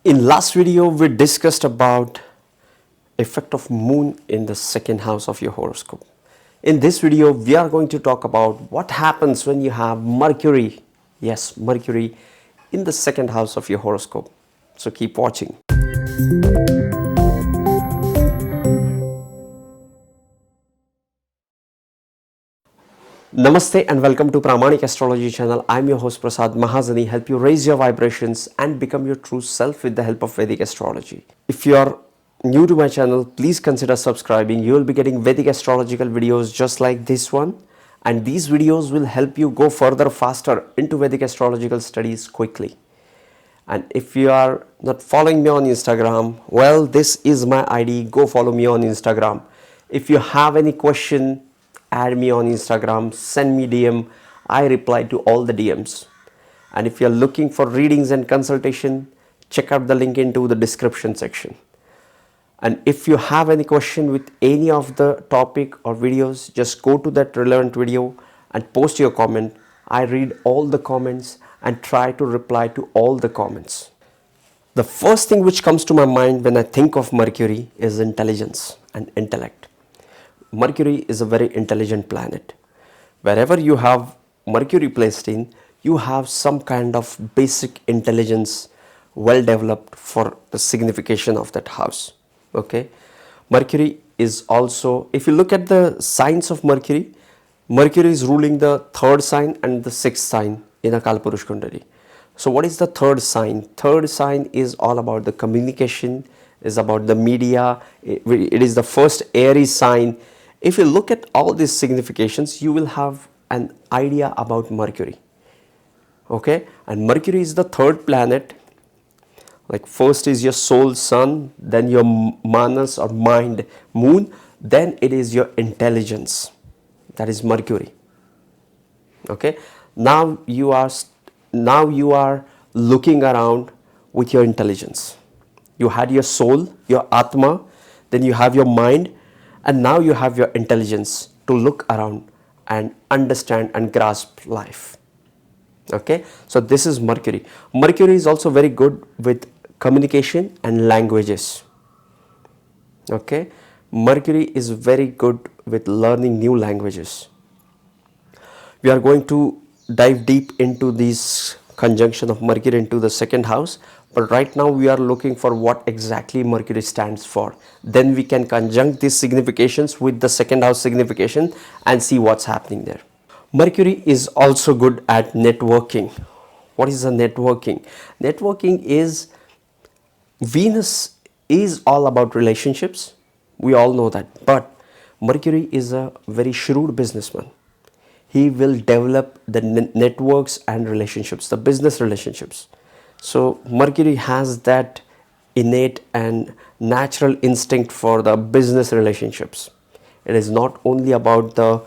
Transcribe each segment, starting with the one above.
In last video, we discussed about effect of moon in the second house of your horoscope. In this video, we are going to talk about what happens when you have Mercury, yes, Mercury in the second house of your horoscope. So keep watching. Namaste and welcome to Pramanik Astrology channel. I'm your host Prasad Mahazani, help you raise your vibrations and become your true self with the help of Vedic Astrology. If you are new to my channel, please consider subscribing. You will be getting Vedic astrological videos just like this one, and these videos will help you go further faster into Vedic astrological studies quickly. And if you are not following me on Instagram, well, this is my ID. Go follow me on Instagram. If you have any question, add me on Instagram, send me DM. I reply to all the DMs. And if you're looking for readings and consultation, check out the link into the description section. And if you have any question with any of the topic or videos, just go to that relevant video and post your comment. I read all the comments and try to reply to all the comments. The first thing which comes to my mind when I think of Mercury is intelligence and intellect. Mercury is a very intelligent planet. Wherever you have Mercury placed in, you have some kind of basic intelligence well developed for the signification of that house. Okay, Mercury is also, if you look at the signs of Mercury, Mercury is ruling the third sign and the sixth sign in a Kalpurush Kundali. So what is the third sign? Third sign is all about the communication, is about the media. It is the first Aries sign. If you look at all these significations, you will have an idea about Mercury. Okay, and Mercury is the third planet. Like first is your soul sun, then your manas or mind moon, then it is your intelligence, that is Mercury. Okay, now you are looking around with your intelligence. You had your soul, your atma, then you have your mind, and now you have your intelligence to look around and understand and grasp life. Okay, so this is Mercury. Mercury is also very good with communication and languages. Okay, Mercury is very good with learning new languages. We are going to dive deep into this conjunction of Mercury into the second house, but right now we are looking for what exactly Mercury stands for. Then we can conjunct these significations with the second house signification and see what's happening there. Mercury is also good at networking. What is the networking? Networking is, Venus is all about relationships. We all know that. But Mercury is a very shrewd businessman. He will develop the networks and relationships, the business relationships. So Mercury has that innate and natural instinct for the business relationships. It is not only about the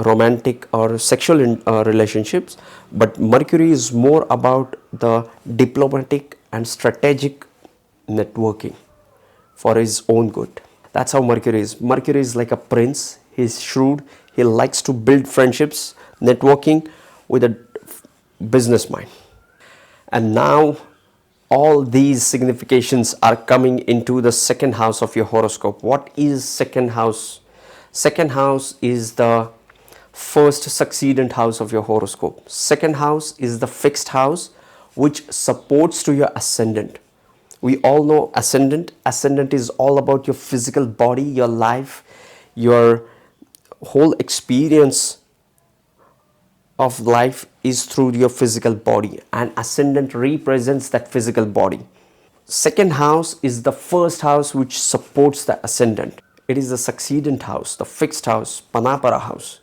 romantic or sexual relationships, but Mercury is more about the diplomatic and strategic networking for his own good. That's how Mercury is. Mercury is like a prince. He's shrewd. He likes to build friendships, networking with a business mind. And now all these significations are coming into the second house of your horoscope. What is second house? Second house is the first succeedent house of your horoscope. Second house is the fixed house which supports to your ascendant. We all know ascendant. Ascendant is all about your physical body, your life, your whole experience of life is through your physical body, and ascendant represents that physical body. Second house is the first house which supports the ascendant. It is the succeedent house, the fixed house, Panapara house.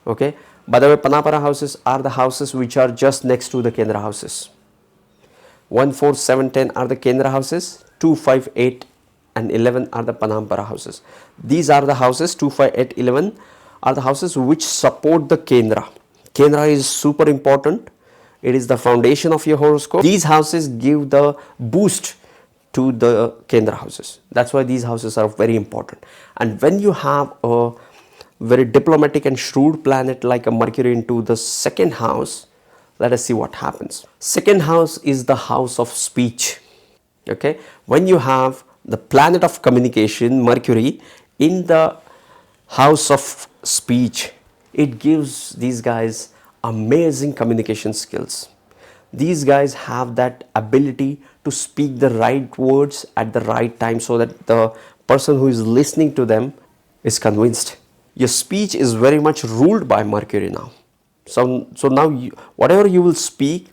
Okay, by the way, Panapara houses are the houses which are just next to the Kendra houses. 1, 4, 7, 10 are the Kendra houses, 2, 5, 8 and 11 are the Panapara houses. These are the houses, 2, 5, 8, 11 are the houses which support the Kendra. Kendra is super important. It is the foundation of your horoscope. These houses give the boost to the Kendra houses. That's why these houses are very important. And when you have a very diplomatic and shrewd planet like a Mercury into the second house, Let us see what happens. Second house is the house of speech. Okay, when you have the planet of communication, Mercury, in the house of speech, it gives these guys amazing communication skills. These guys have that ability to speak the right words at the right time so that the person who is listening to them is convinced. Your speech is very much ruled by Mercury now. So now whatever you will speak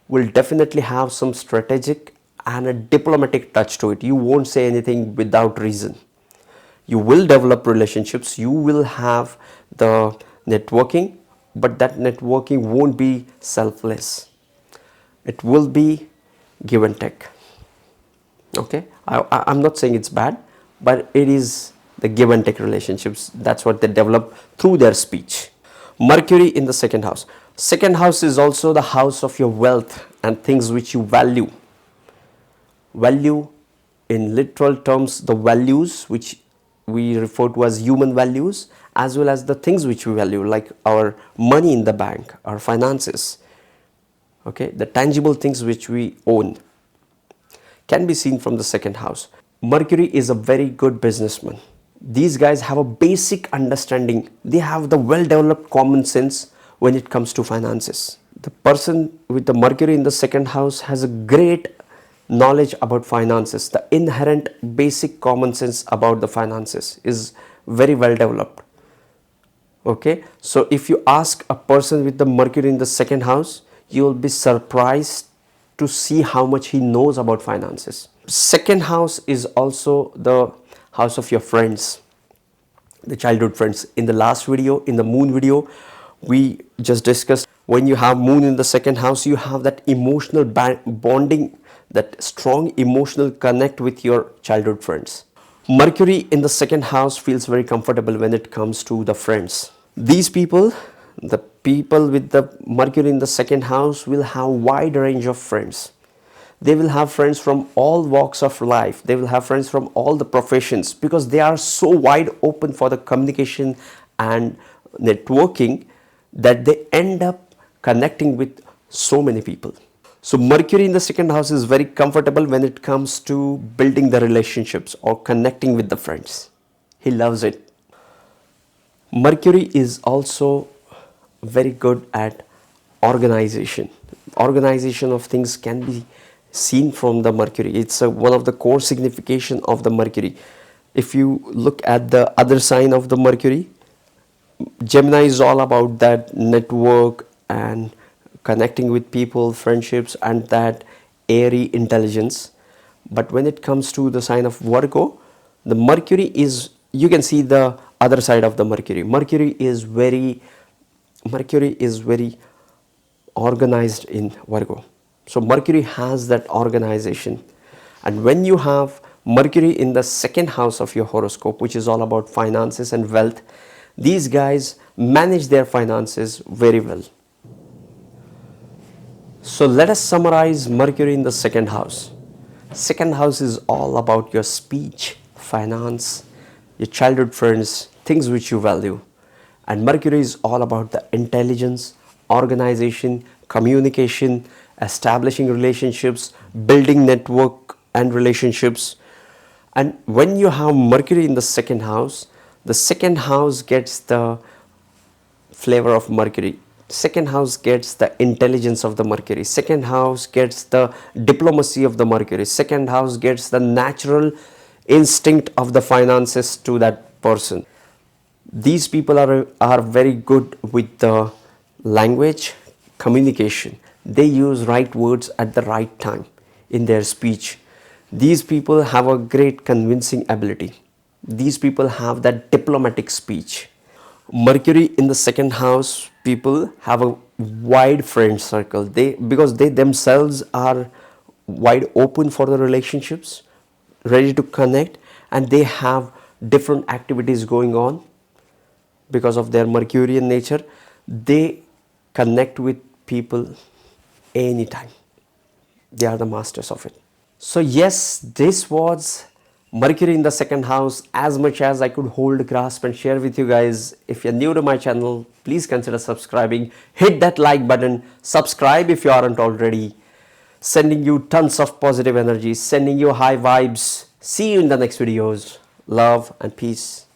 will definitely have some strategic and a diplomatic touch to it. You won't say anything without reason. You will develop relationships, you will have the networking, but that networking won't be selfless. It will be give and take. Okay, I'm not saying it's bad, but it is the give and take relationships. That's what they develop through their speech. Mercury in the second house. Second house is also the house of your wealth and things which you value. Value in literal terms, the values which we refer to as human values, as well as the things which we value, like our money in the bank, our finances. Okay, the tangible things which we own can be seen from the second house. Mercury is a very good businessman. These guys have a basic understanding. They have the well-developed common sense when it comes to finances. The person with the Mercury in the second house has a great knowledge about finances. The inherent basic common sense about the finances is very well developed. Okay, so if you ask a person with the Mercury in the second house, you will be surprised to see how much he knows about finances. Second house is also the house of your friends, the childhood friends. In the last video, in the moon video, we just discussed when you have moon in the second house, you have that emotional bonding, that strong emotional connect with your childhood friends. Mercury in the second house feels very comfortable when it comes to the friends. These people, the people with the Mercury in the second house, will have wide range of friends. They will have friends from all walks of life. They will have friends from all the professions, because they are so wide open for the communication and networking that they end up connecting with so many people. So Mercury in the second house is very comfortable when it comes to building the relationships or connecting with the friends. He loves it. Mercury is also very good at organization. Organization of things can be seen from the Mercury. It's one of the core signification of the Mercury. If you look at the other sign of the Mercury, Gemini is all about that network and connecting with people, friendships, and that airy intelligence. But when it comes to the sign of Virgo, the Mercury is, you can see the other side of the Mercury. Mercury is very organized in Virgo. So Mercury has that organization. And when you have Mercury in the second house of your horoscope, which is all about finances and wealth, these guys manage their finances very well. So let us summarize Mercury in the second house. Second house is all about your speech, finance, your childhood friends, things which you value. And Mercury is all about the intelligence, organization, communication, establishing relationships, building network and relationships. And when you have Mercury in the second house gets the flavor of Mercury. Second house gets the intelligence of the Mercury. Second house gets the diplomacy of the Mercury. Second house gets the natural instinct of the finances to that person. These people are very good with the language, communication. They use right words at the right time in their speech. These people have a great convincing ability. These people have that diplomatic speech. Mercury in the second house people have a wide friend circle. Because they themselves are wide open for the relationships, ready to connect, and they have different activities going on because of their Mercurian nature. They connect with people anytime. They are the masters of it. So yes, this was Mercury in the second house, as much as I could hold, grasp, and share with you guys. If you're new to my channel, please consider subscribing. Hit that like button. Subscribe if you aren't already. Sending you tons of positive energy, sending you high vibes. See you in the next videos. Love and peace.